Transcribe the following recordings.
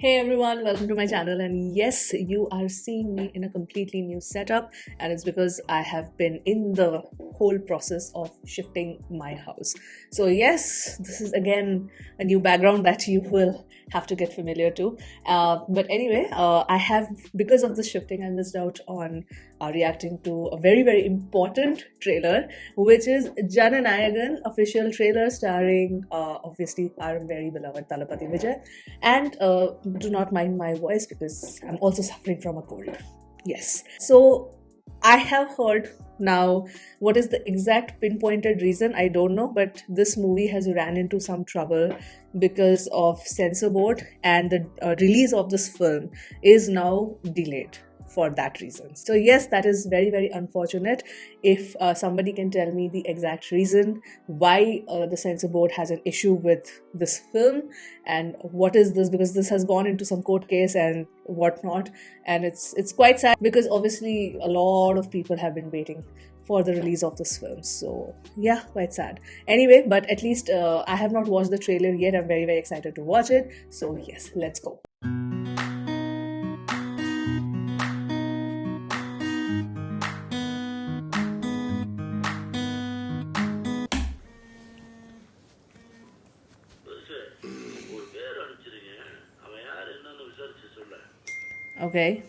Hey everyone, welcome to my channel. And yes, you are seeing me in a completely new setup, and it's because I have been in the whole process of shifting my house. So, yes, this is again a new background that you will have to get familiar to. But anyway, I have, because of the shifting, I missed out on reacting to a very, very important trailer, which is Jananayagan official trailer starring obviously our very beloved Talapati Vijay. And do not mind my voice because I'm also suffering from a cold. Yes. So I have heard now what is the exact pinpointed reason, I don't know, but this movie has ran into some trouble because of censor board, and the release of this film is now delayed for that reason. So yes, that is very, very unfortunate. If somebody can tell me the exact reason why the censor board has an issue with this film, and what is this, because this has gone into some court case and whatnot, and it's quite sad because obviously a lot of people have been waiting for the release of this film. So yeah, quite sad. Anyway, but at least I have not watched the trailer yet. I'm very, very excited to watch it. So yes, let's go. Okay.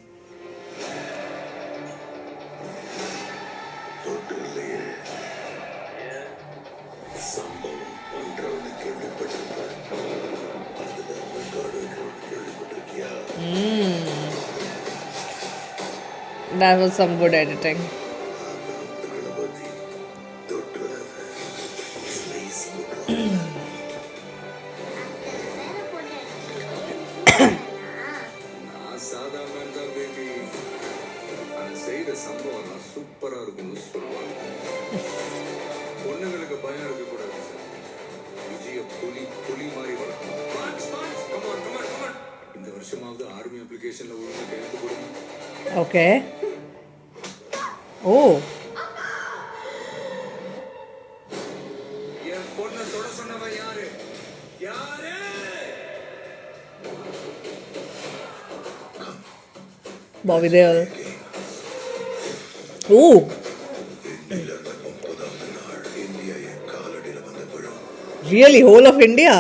That was some good editing. நான் சாதாரண தான் baby. அவன் செய்யற சம்பவம் நான் சூப்பரா இருக்கும்னு சொல்லுவாங்க. பொண்ணுங்களுக்கு பயம் இருக்கக்கூடாது சார். விஜய புலி புலி மாதிரி வளர்க்கணும். Come on, come on, come on. இந்த வருஷமாவது ஆர்மி அப்ளிகேஷன்ல ஒழுங்கா கையெழுத்து போடுங்க. Okay. Oh. என் பொண்ணை தொட சொன்னவன் யாரு? யாரு? Bobby Deol. Oh. Really? Whole of India?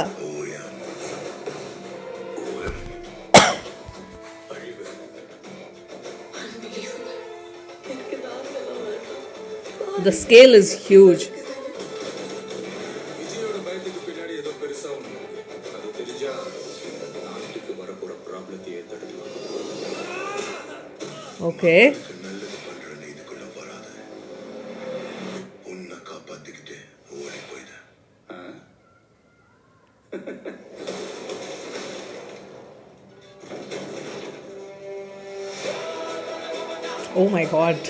The scale is huge. விஜயோட பயத்துக்கு பின்னாடி ஏதோ பெருசா ஒண்ணு இருக்கு. அது தெரிஞ்சா நாட்டுக்கு வரப்போற ப்ராப்ளத்தையே தடுக்கலாம். Okay. நல்லது பண்ற நீதிக்குள்ள வராத. உன்னை காப்பாத்திக்கிட்டு ஓடி போயிட. Oh my god.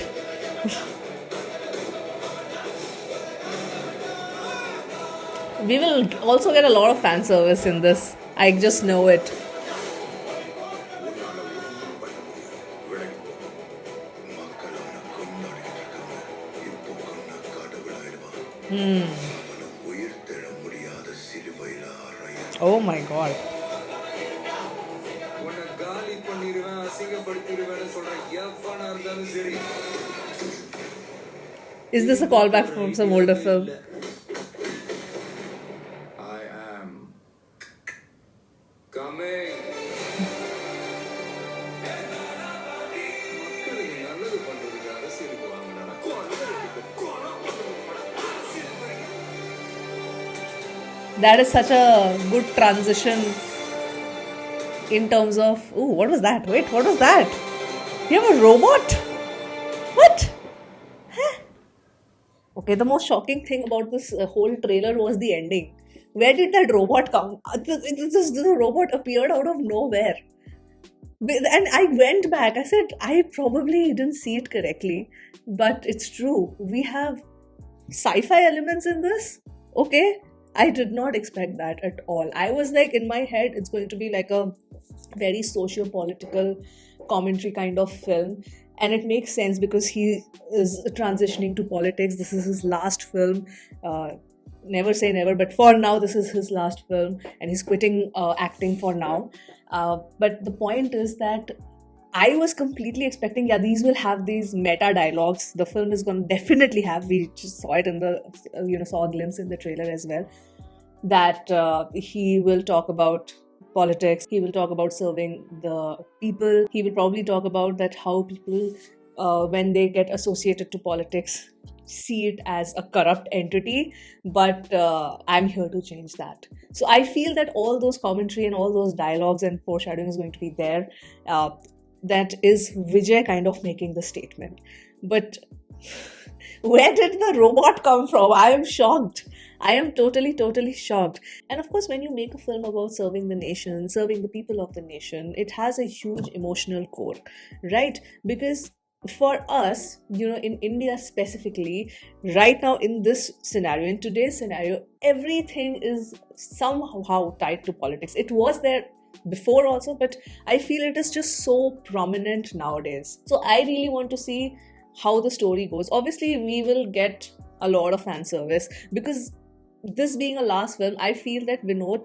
We will also get a lot of fan service in this. I just know it. Oh my god. உன்னை காலி பண்ணிடுவேன் அசிங்கப்படுத்திடுவேன்னு சொல்ற எவனா இருந்தாலும் சரி. Is this a callback from some older film? I am coming. மக்களுக்கு நல்லது பண்றதுக்கு அரசியலுக்கு வாங்கடா. That is such a good transition in terms of. Ooh, what was that? Wait, what was that? You have a robot? What? Huh? Okay, the most shocking thing about this whole trailer was the ending. Where did that robot come? The robot appeared out of nowhere. And I went back. I said, I probably didn't see it correctly. But it's true. We have sci-fi elements in this. Okay. I did not expect that at all. I was like, in my head, it's going to be like a very socio-political commentary kind of film. And it makes sense because he is transitioning to politics. This is his last film. never say never, but for now, this is his last film and he's quitting acting for now. But the point is that I was completely expecting, yeah, these will have these meta dialogues. The film is going to definitely have. We just saw it in the, saw a glimpse in the trailer as well. That he will talk about politics. He will talk about serving the people. He will probably talk about that how people, when they get associated to politics, see it as a corrupt entity. But I'm here to change that. So I feel that all those commentary and all those dialogues and foreshadowing is going to be there. That is Vijay kind of making the statement. But where did the robot come from? I am shocked. I am totally shocked. And of course, when you make a film about serving the nation, serving the people of the nation, it has a huge emotional core, right? Because for us, in India specifically, right now in this scenario, in today's scenario, everything is somehow tied to politics. It was there before also, but I feel it is just so prominent nowadays. So I really want to see how the story goes. Obviously, we will get a lot of fan service because this being a last film, I feel that Vinod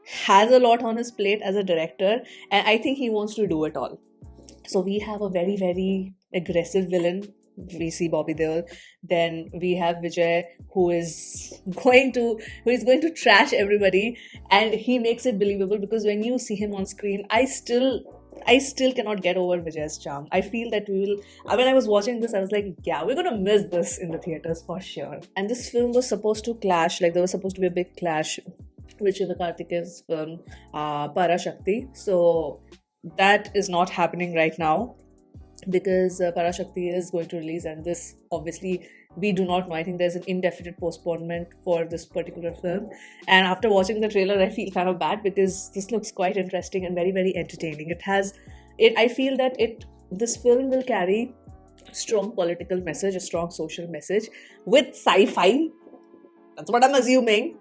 has a lot on his plate as a director, and I think he wants to do it all. So we have a very, very aggressive villain. We see Bobby Deol. Then we have Vijay, who is going to trash everybody, and he makes it believable because when you see him on screen, I still cannot get over Vijay's charm. I feel that we will. When I was watching this, I was like, yeah, we're gonna miss this in the theaters for sure. And this film was supposed to clash, like there was supposed to be a big clash with Sivakarthikeyan's film Parashakti. So that is not happening right now because Parashakti is going to release, and this obviously we do not know. I think there's an indefinite postponement for this particular film. And after watching the trailer, I feel kind of bad because this looks quite interesting and very, very entertaining. I feel that this film will carry a strong political message, a strong social message with sci-fi. That's what I'm assuming,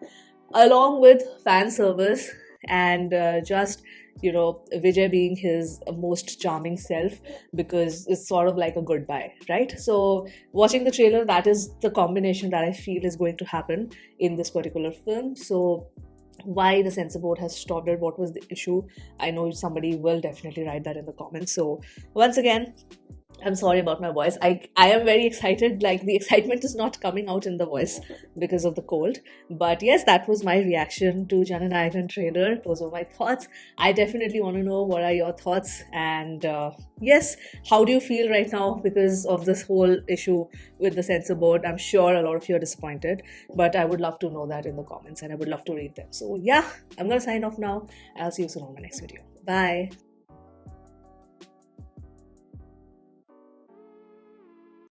along with fan service and just Vijay being his most charming self, because it's sort of like a goodbye, right? So watching the trailer, that is the combination that I feel is going to happen in this particular film. So why the censor board has stopped it, what was the issue, I know somebody will definitely write that in the comments. So once again, I'm sorry about my voice. I am very excited. Like, the excitement is not coming out in the voice because of the cold. But yes, that was my reaction to Jananayakan trailer. Those were my thoughts. I definitely want to know what are your thoughts. And yes, how do you feel right now because of this whole issue with the censor board? I'm sure a lot of you are disappointed. But I would love to know that in the comments and I would love to read them. So yeah, I'm going to sign off now. I'll see you soon on my next video. Bye.